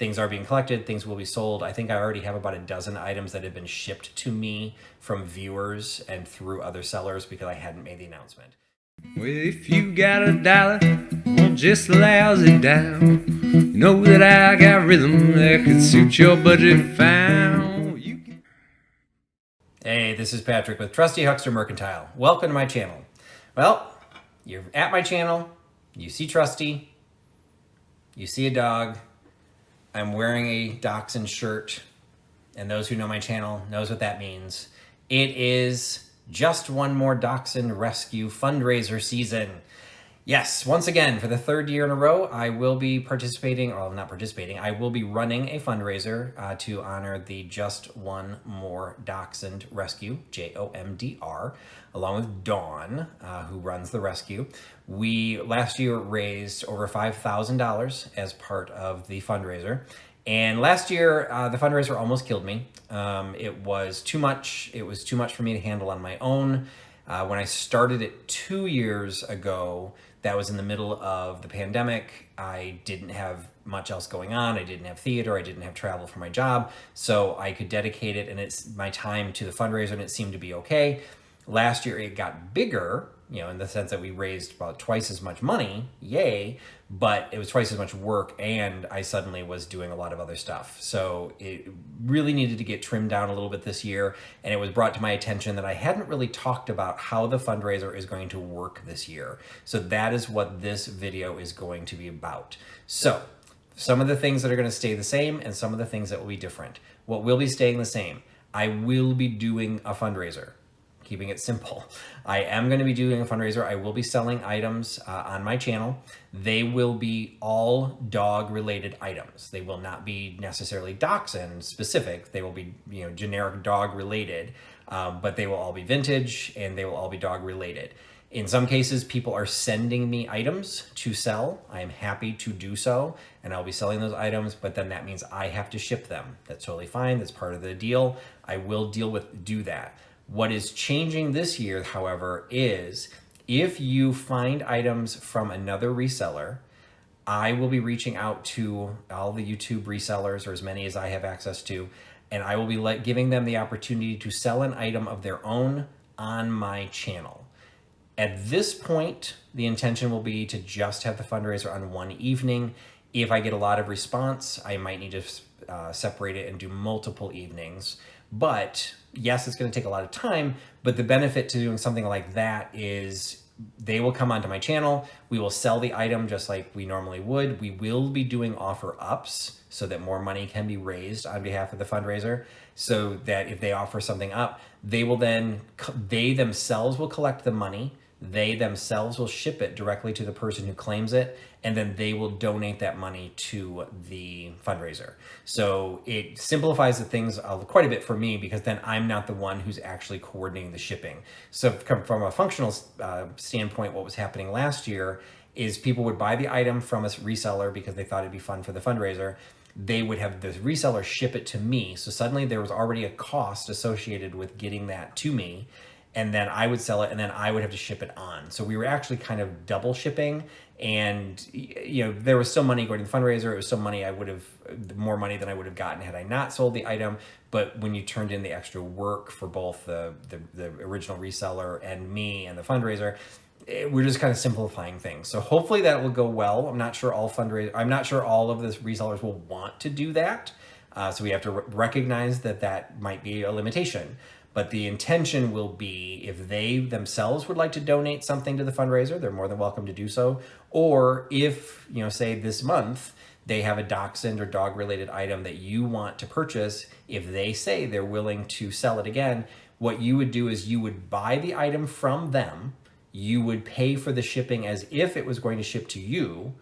things are being collected, things will be sold. I think I already have about a dozen items that have been shipped to me from viewers and through other sellers because I hadn't made the announcement. Well, if you got a dollar, won't just lousy down. You know that I got rhythm that could suit your budget fine. Hey, this is Patrick with Trusty Huckster Mercantile. Welcome to my channel. Well, you're at my channel, you see Trusty, you see a dog. I'm wearing a Dachshund shirt, and those who know my channel knows what that means. It is just one more Dachshund rescue fundraiser season. Yes, once again, for the third year in a row, I will be participating, or not participating, I will be running a fundraiser to honor the Just One More Dachshund Rescue, JOMDR, along with Dawn, who runs the rescue. We last year raised over $5,000 as part of the fundraiser. And last year, the fundraiser almost killed me. It was too much. It was too much for me to handle on my own. When I started it 2 years ago, that was in the middle of the pandemic. I didn't have much else going on. I didn't have theater. I didn't have travel for my job. So I could dedicate it and it's my time to the fundraiser, and it seemed to be okay. Last year it got bigger, in the sense that we raised about twice as much money, yay, but it was twice as much work, and I suddenly was doing a lot of other stuff. So it really needed to get trimmed down a little bit this year, and it was brought to my attention that I hadn't really talked about how the fundraiser is going to work this year. So that is what this video is going to be about. So some of the things that are going to stay the same and some of the things that will be different. What will be staying the same, I will be doing a fundraiser. Keeping it simple. I am going to be doing a fundraiser. I will be selling items on my channel. They will be all dog related items. They will not be necessarily Dachshund specific. They will be generic dog related, but they will all be vintage and they will all be dog related. In some cases, people are sending me items to sell. I am happy to do so, and I'll be selling those items, but then that means I have to ship them. That's totally fine. That's part of the deal. I will do that. What is changing this year, however, is if you find items from another reseller, I will be reaching out to all the YouTube resellers, or as many as I have access to, and I will be giving them the opportunity to sell an item of their own on my channel. At this point, the intention will be to just have the fundraiser on one evening. If I get a lot of response, I might need to separate it and do multiple evenings. But yes, it's going to take a lot of time, but the benefit to doing something like that is they will come onto my channel. We will sell the item just like we normally would. We will be doing offer ups so that more money can be raised on behalf of the fundraiser, so that if they offer something up, they themselves will collect the money. They themselves will ship it directly to the person who claims it, and then they will donate that money to the fundraiser. So it simplifies the things quite a bit for me, because then I'm not the one who's actually coordinating the shipping. So from a functional standpoint, what was happening last year is people would buy the item from a reseller because they thought it'd be fun for the fundraiser. They would have the reseller ship it to me. So suddenly there was already a cost associated with getting that to me, and then I would sell it, and then I would have to ship it on. So we were actually kind of double shipping, and there was still money going to the fundraiser. It was still money more money than I would have gotten had I not sold the item. But when you turned in the extra work for both the original reseller and me and the fundraiser, we're just kind of simplifying things. So hopefully that will go well. I'm not sure all of the resellers will want to do that. So we have to recognize that might be a limitation. But the intention will be, if they themselves would like to donate something to the fundraiser, they're more than welcome to do so. Or if, say this month, they have a Dachshund or dog related item that you want to purchase, if they say they're willing to sell it again, what you would do is you would buy the item from them, you would pay for the shipping as if it was going to ship to you,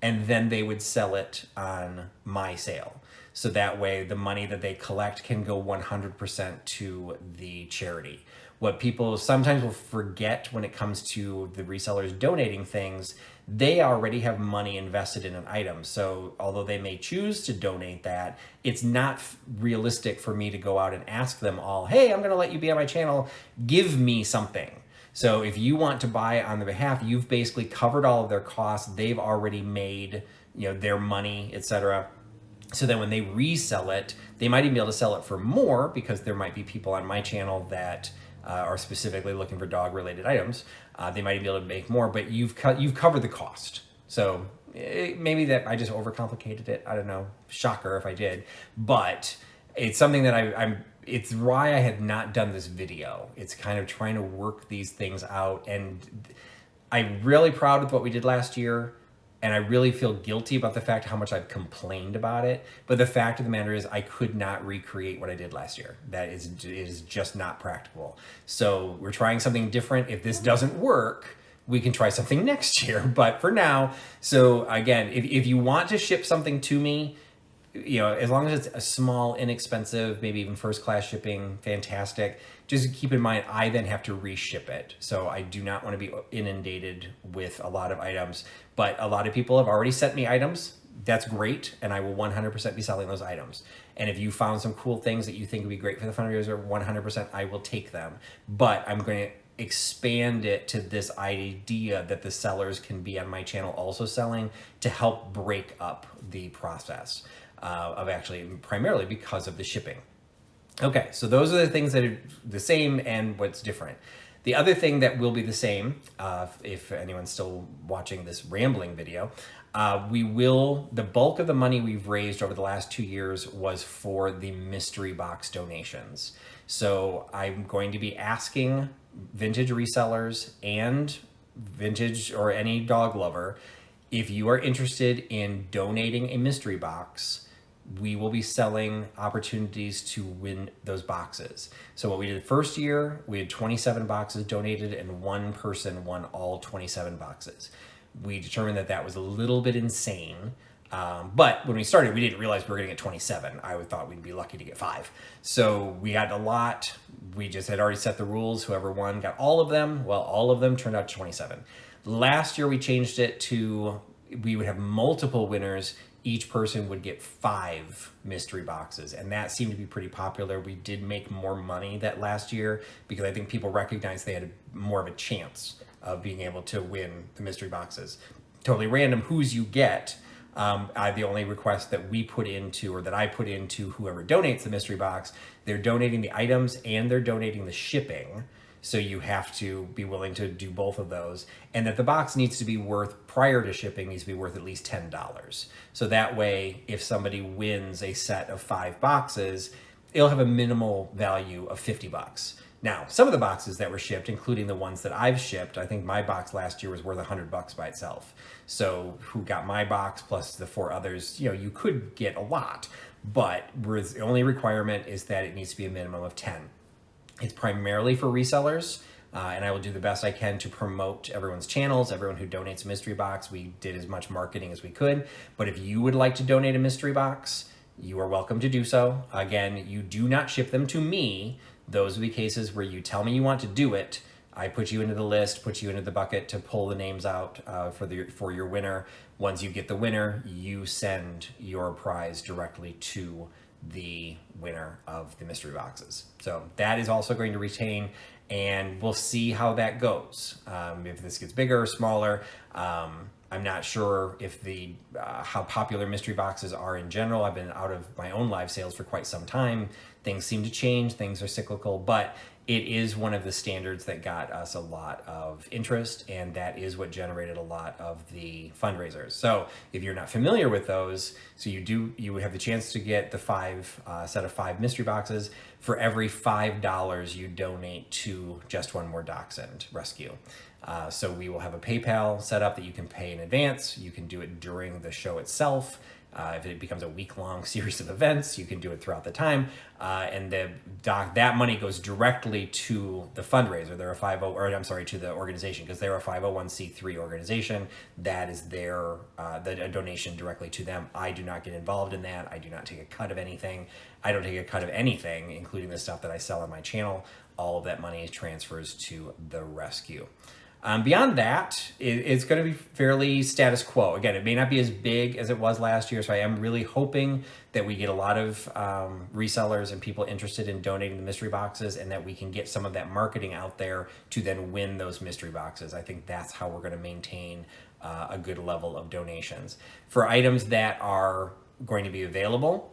and then they would sell it on my sale. So that way the money that they collect can go 100% to the charity. What people sometimes will forget when it comes to the resellers donating things, they already have money invested in an item. So although they may choose to donate that, it's not realistic for me to go out and ask them all, hey, I'm gonna let you be on my channel, give me something. So if you want to buy on their behalf, you've basically covered all of their costs. They've already made their money, etc. So then when they resell it, they might even be able to sell it for more because there might be people on my channel that are specifically looking for dog related items. They might be able to make more, but you've covered the cost. So maybe that I just overcomplicated it. I don't know. Shocker if I did, but it's something that it's why I had not done this video. It's kind of trying to work these things out, and I'm really proud with what we did last year. And I really feel guilty about the fact how much I've complained about it. But the fact of the matter is I could not recreate what I did last year. That is just not practical. So we're trying something different. If this doesn't work, we can try something next year. But for now, so again, if you want to ship something to me, as long as it's a small, inexpensive, maybe even first class shipping, fantastic. Just keep in mind, I then have to reship it. So I do not want to be inundated with a lot of items, but a lot of people have already sent me items. That's great. And I will 100% be selling those items. And if you found some cool things that you think would be great for the fundraiser, 100% I will take them. But I'm going to expand it to this idea that the sellers can be on my channel also selling to help break up the process. Of actually primarily because of the shipping. Okay, so those are the things that are the same and what's different. The other thing that will be the same, if anyone's still watching this rambling video, the bulk of the money we've raised over the last 2 years was for the mystery box donations. So I'm going to be asking vintage resellers and vintage or any dog lover, if you are interested in donating a mystery box, we will be selling opportunities to win those boxes. So what we did the first year, we had 27 boxes donated and one person won all 27 boxes. We determined that that was a little bit insane. But when we started, we didn't realize we were gonna get 27. I thought we'd be lucky to get 5. So we got a lot. We just had already set the rules. Whoever won got all of them. Well, all of them turned out to 27. Last year, we changed it to, we would have multiple winners. Each person would get 5 mystery boxes, and that seemed to be pretty popular. We did make more money that last year because I think people recognized they had more of a chance of being able to win the mystery boxes. Totally random whose you get. The only request that we put into, or that I put into whoever donates the mystery box, they're donating the items and they're donating the shipping. So you have to be willing to do both of those, and that the box needs to be worth, prior to shipping, needs to be worth at least $10. So that way, if somebody wins a set of 5 boxes, it'll have a minimal value of $50. Now, some of the boxes that were shipped, including the ones that I've shipped, I think my box last year was worth $100 by itself. So who got my box plus the 4 others, you could get a lot, but the only requirement is that it needs to be a minimum of 10. It's primarily for resellers, and I will do the best I can to promote everyone's channels, everyone who donates a mystery box. We did as much marketing as we could, but if you would like to donate a mystery box, you are welcome to do so. Again, you do not ship them to me. Those will be cases where you tell me you want to do it. I put you into the list, put you into the bucket to pull the names out for your winner. Once you get the winner, you send your prize directly to the winner of the mystery boxes. So that is also going to retain, and we'll see how that goes. If this gets bigger or smaller, I'm not sure if how popular mystery boxes are in general. I've been out of my own live sales for quite some time. Things seem to change, things are cyclical, but it is one of the standards that got us a lot of interest, and that is what generated a lot of the fundraisers. So if you're not familiar with those, so you have the chance to get the set of 5 mystery boxes for every $5 you donate to Just One More Dachshund Rescue. So we will have a PayPal set up that you can pay in advance. You can do it during the show itself. If it becomes a week-long series of events, you can do it throughout the time. And that money goes directly to the fundraiser. They're a to the organization, because they're a 501c3 organization. That is a donation directly to them. I do not get involved in that. I do not take a cut of anything. I don't take a cut of anything, including the stuff that I sell on my channel. All of that money transfers to the rescue. Beyond that, it's going to be fairly status quo. Again, it may not be as big as it was last year, so I am really hoping that we get a lot of resellers and people interested in donating the mystery boxes, and that we can get some of that marketing out there to then win those mystery boxes. I think that's how we're going to maintain a good level of donations. For items that are going to be available.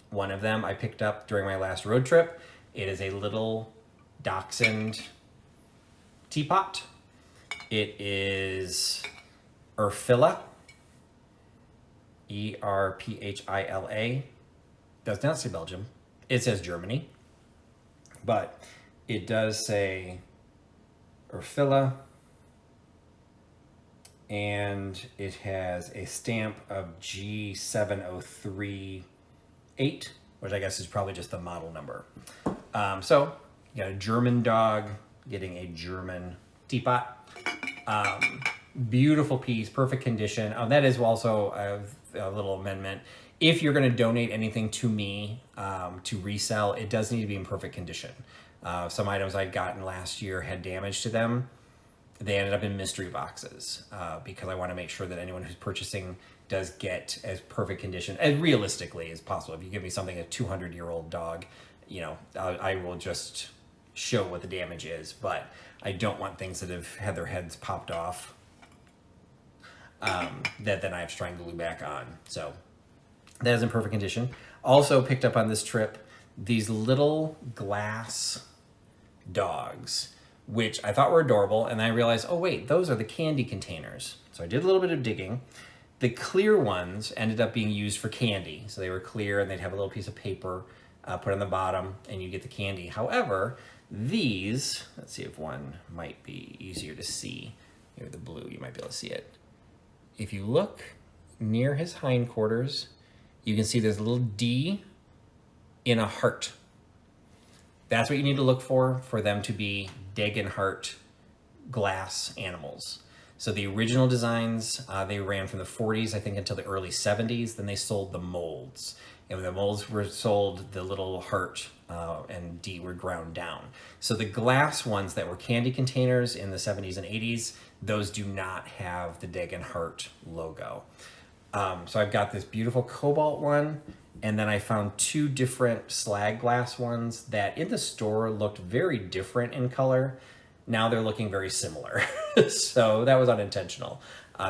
One of them I picked up during my last road trip. It is a little Dachshund teapot. It is Erphila, E-R-P-H-I-L-A. Does not say Belgium. It says Germany, but it does say Erphila, and it has a stamp of G7038, which I guess is probably just the model number. So you got a German dog getting a German teapot. Beautiful piece, perfect condition. That is also a little amendment. If you're going to donate anything to me to resell, it does need to be in perfect condition. Some items I'd gotten last year had damage to them. They ended up in mystery boxes because I want to make sure that anyone who's purchasing does get as perfect condition as realistically as possible. If you give me something, a 200-year-old dog, you know, I will just show what the damage is, but I don't want things that have had their heads popped off that then I have to try and glue back on. So that is in perfect condition. Also picked up on this trip these little glass dogs, which I thought were adorable, and I realized, oh wait, those are the candy containers. So I did a little bit of digging. The clear ones ended up being used for candy. So they were clear, and they'd have a little piece of paper put on the bottom, and you get the candy. However, these, let's see if one might be easier to see. Maybe the blue, you might be able to see it. If you look near his hindquarters, you can see there's a little D in a heart. That's what you need to look for them to be Degenhart glass animals. So the original designs, they ran from the 40s, I think, until the early 70s. Then they sold the molds. And when the molds were sold, the little heart and D were ground down. So the glass ones that were candy containers in the 70s and 80s, those do not have the Degenhart logo. So I've got this beautiful cobalt one, and then I found two different slag glass ones that in the store looked very different in color. Now they're looking very similar. So that was unintentional.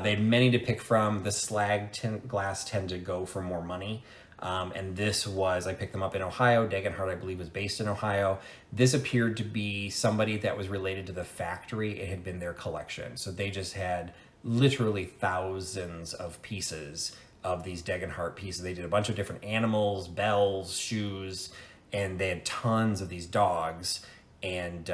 They had many to pick from. The slag glass tend to go for more money. And this was, I picked them up in Ohio. Degenhart, I believe, was based in Ohio. This appeared to be somebody that was related to the factory. It had been their collection. So they just had literally thousands of pieces of these Degenhart pieces. They did a bunch of different animals, bells, shoes, and they had tons of these dogs. And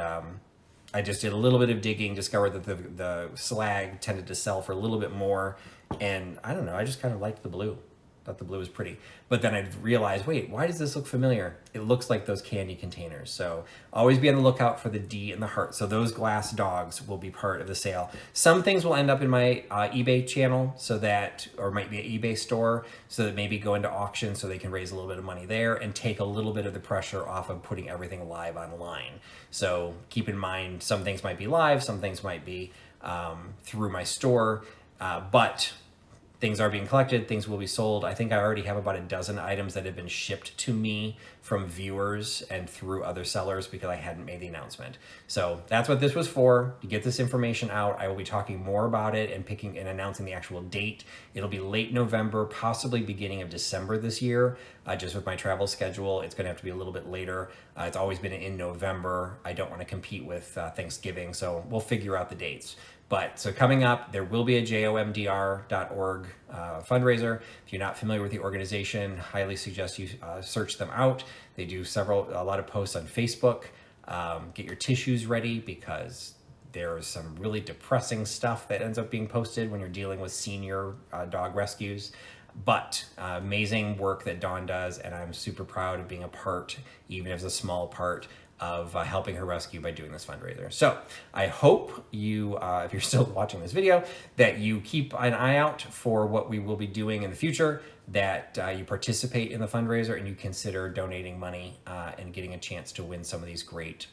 I just did a little bit of digging, discovered that the slag tended to sell for a little bit more. And I don't know, I just kind of liked the blue. Thought the blue was pretty. But then I realized, wait, why does this look familiar? It looks like those candy containers. So always be on the lookout for the D and the heart. So those glass dogs will be part of the sale. Some things will end up in my eBay channel, so that, or might be an eBay store, so that maybe go into auction so they can raise a little bit of money there and take a little bit of the pressure off of putting everything live online. So keep in mind, some things might be live, some things might be through my store, but things are being collected, things will be sold. I think I already have about a dozen items that have been shipped to me from viewers and through other sellers because I hadn't made the announcement. So that's what this was for, to get this information out. I will be talking more about it and picking and announcing the actual date. It'll be late November, possibly beginning of December this year. Just with my travel schedule, it's gonna have to be a little bit later. It's always been in November. I don't wanna compete with Thanksgiving, so we'll figure out the dates. But so coming up, there will be a JOMDR.org fundraiser. If you're not familiar with the organization, highly suggest you search them out. They do a lot of posts on Facebook. Get your tissues ready because there's some really depressing stuff that ends up being posted when you're dealing with senior dog rescues. But amazing work that Dawn does, and I'm super proud of being a part, even if it's a small part, of helping her rescue by doing this fundraiser. So I hope you, if you're still watching this video, that you keep an eye out for what we will be doing in the future, that you participate in the fundraiser and you consider donating money and getting a chance to win some of these great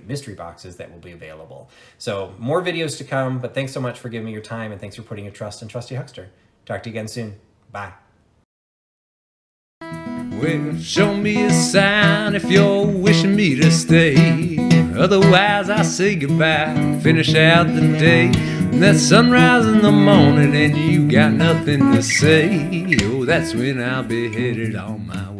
mystery boxes that will be available. So more videos to come, but thanks so much for giving me your time and thanks for putting your trust in Trusty Huckster. Talk to you again soon. Bye. Well, show me a sign if you're wishing me to stay. Otherwise, I say goodbye and finish out the day. And that sunrise in the morning and you got nothing to say, oh, that's when I'll be headed on my way.